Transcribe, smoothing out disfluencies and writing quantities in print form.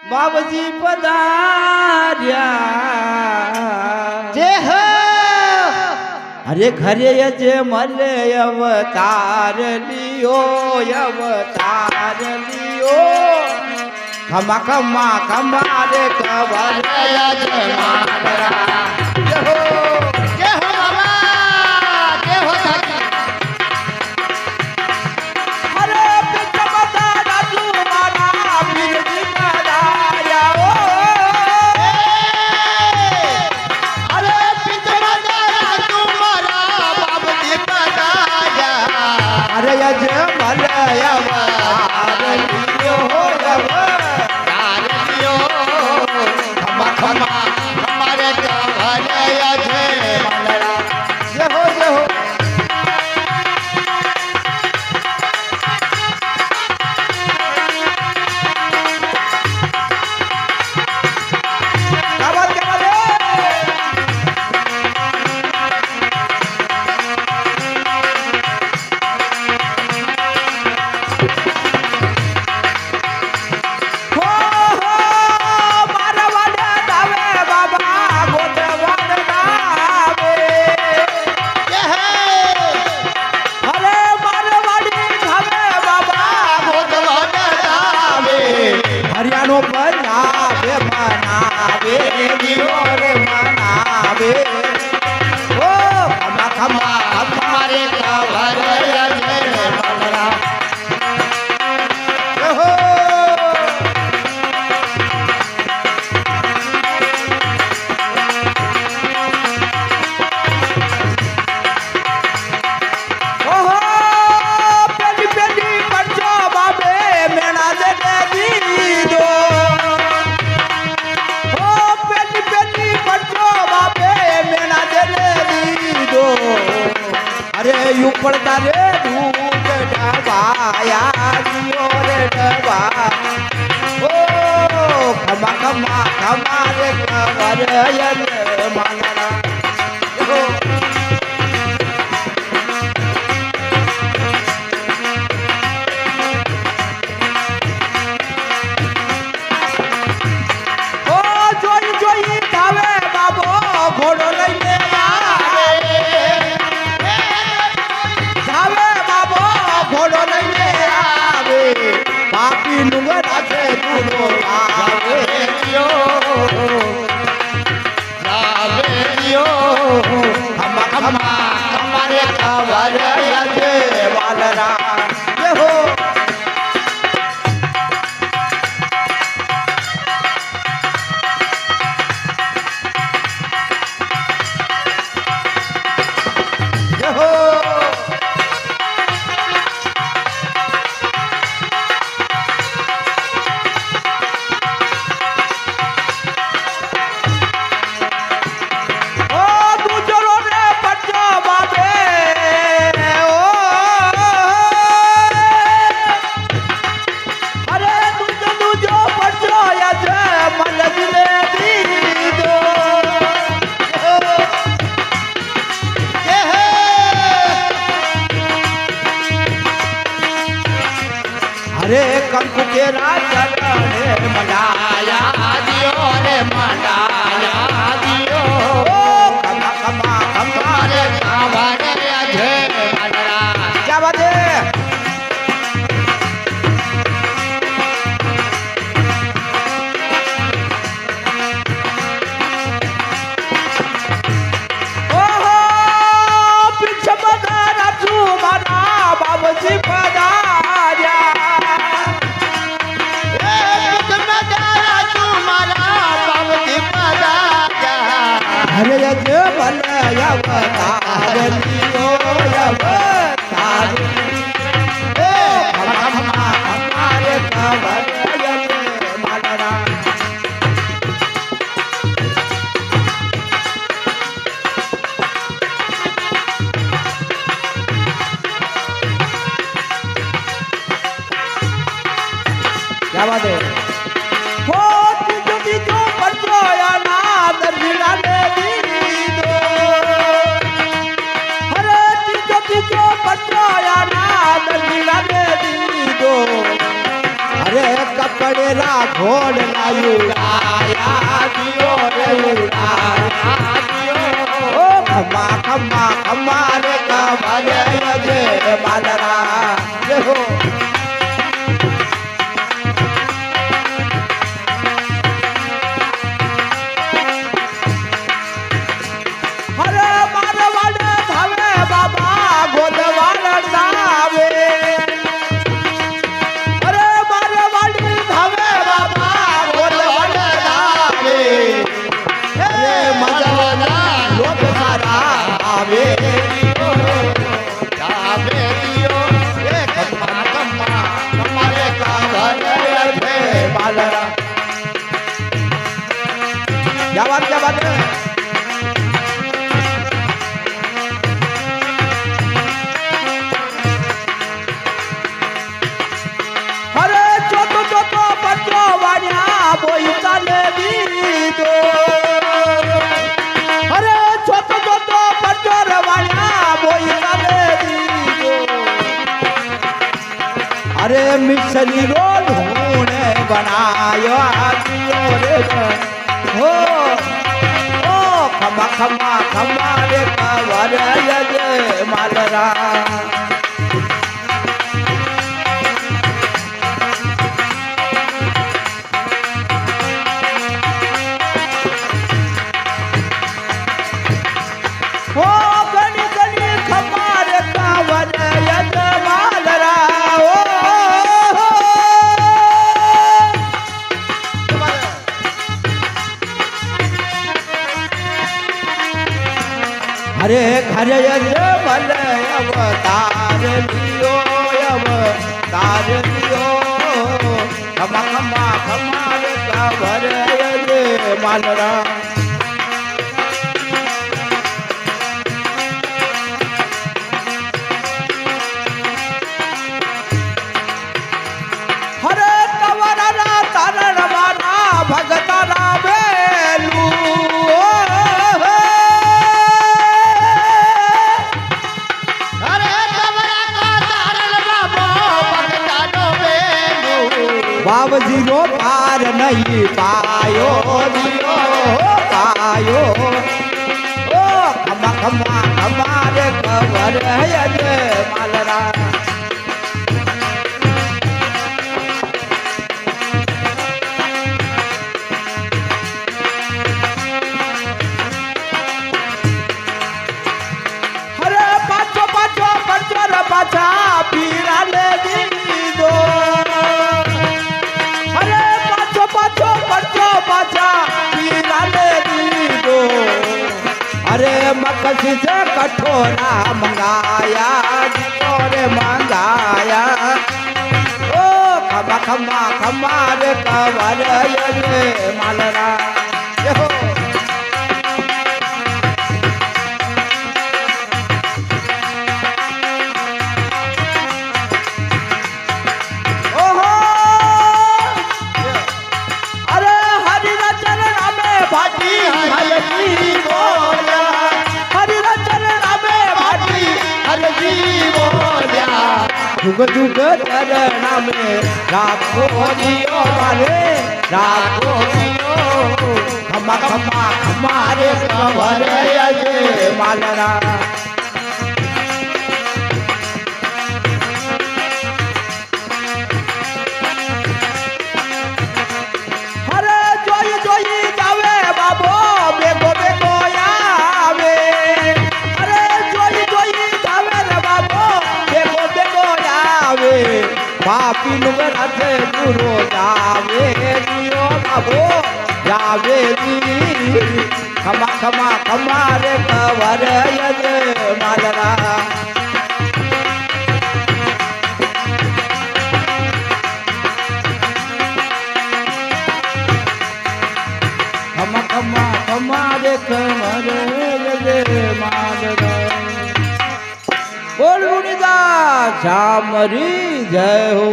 બાબજી પધાર્યા જે હો અરે ઘરે જે મળે અવતાર લિયો ખમા ખમા ખમા રે કવર જમાડરા જે હો બાબા જે હો સાથી અરે પિત બતા તું મારા પીરજી પધાર્યા અરે પિતરા તું મારા બાબજી પધાર્યા અરે જે મળે અવતાર લિયો हमारे कवरया छे मंडला जय हो હરિયાણો બનાવે દિયોરે મનાવે ઓ ખમા ખમા हमारे कवरया छे मंडला હો ઓહો પેલી પેલી પડજો બાબે મેણા દે દીધો ઓ પેલી પેલી પડજો બાબે મેણા દે દીધો અરે ઉપડતા રે દૂધ ઢવાયા દિયો રે ઢવા ઓ ખમા ખમા ખમા રે કવરયન માનડા ઓ ઓ જોઈ જોઈ ધાવે બાબો ઘોડો લઈને આવે ધાવે બાબો ઘોડો લઈને આવે પાપી નુંગરા છે દૂધો આવે ખમા ખમા हमारे કવરયા છે વાલરા જય હો જય હો ઓ દૂજરો રે પડજો બાબે ઓ અરે દૂજો પડજો યજે મલગને દીધો જે હે અરે કંકુ કે રાજા રે મલાયા दियो रे मंडाया दियो ઓ ખમા ખમા ખમા રે हमारे कवरया छे मंडला જાવા દે ઓહો પીછે બધારા છું મારા બાબજી પધાર્યા હરે યજ ભલયા અવતાર લિયો અવતાર ઓ ખમા ખમા ખમા રે કવરયન માનડા જાવા દે હો બીજો પડજો આના દરજીલા ને દીધો હરે બીજો પડજો આના પડેલા ઘોડ લાયું આયા દિયો રે ઉડાયા દિયો ઓ ખમા ખમા ખમા રે કવરે જે માલરા દેહો હરે મારવાડ ધાવે બાબા ગોદવાડ નાવે અરે મારવાડ ધાવે બાબા ગોદવાડ નાવે હે મારવાડા લોક સારા આવે જાવે દિયો એ ખમા ખમા તમારે કાવરે છે માલરા જવાબ હરે ચોથો ચોથો પત્રો વાણ્યા બોઈતાને દીધો હરે ચોથો ચોથો પત્રો વાણ્યા બોઈતાને દીધો અરે મિસરી રોલ હું બનાયો આદિયો રે હો ઓ ખમા ખમા ખમા રે કવરે જે માલરા ઓ ગણી ગણી ખમાર કાવર યજ માલરા ઓ હરે ઘરે યજ મલ અવતાર લિયો અવતાર લિયો ખમા ખમા ખમાર કાવર યજ માલરા હરે કવરના તરણ મારા ભગતના બેલું અરે કમરા કા તારણ બાબો ભગતાનો બેલું બાવજી નો પાર નહીં પાયો દિયો પાયો ઓ ખમા ખમા ખમા રે કવર યજ માલરા હરે પાછો પાછો પરચર પાછા પીરાને દીધો હરે પાછો પાછો પરચો પાછા પીરાને દીધો અરે મકસી છે કઠોરા મંગાયા દીધો રે મંગાયા ઓ ખમા ખમા ખમા રે કવર યજે માલરા દેહો ઓહો અરે હરિના ચરણ અમે ભાટી હરજી બોલ્યા હરિના ચરણ અમે ભાટી હરજી બોલ્યા જુગ જુગ ચરણ અમે રાખો દિયો મારે રાખો દિયો ખમા ખમા ખમા રે કવર યજે માલરા હરે જોઈ જોઈ જાવે બાબો બેગો બેગો આવે અરે જોઈ જોઈ જાવે રે બાબો બેગો બેગો આવે પાપી નું રાતે ગુરુ જાવે દિયો બાબો જાવે દી ખમા ખમા ખમા રે કવર યજ માલરા ખમા ખમા ખમા રે કવર યજ માલરા બોલ મુનિદાસ શામરી જય હો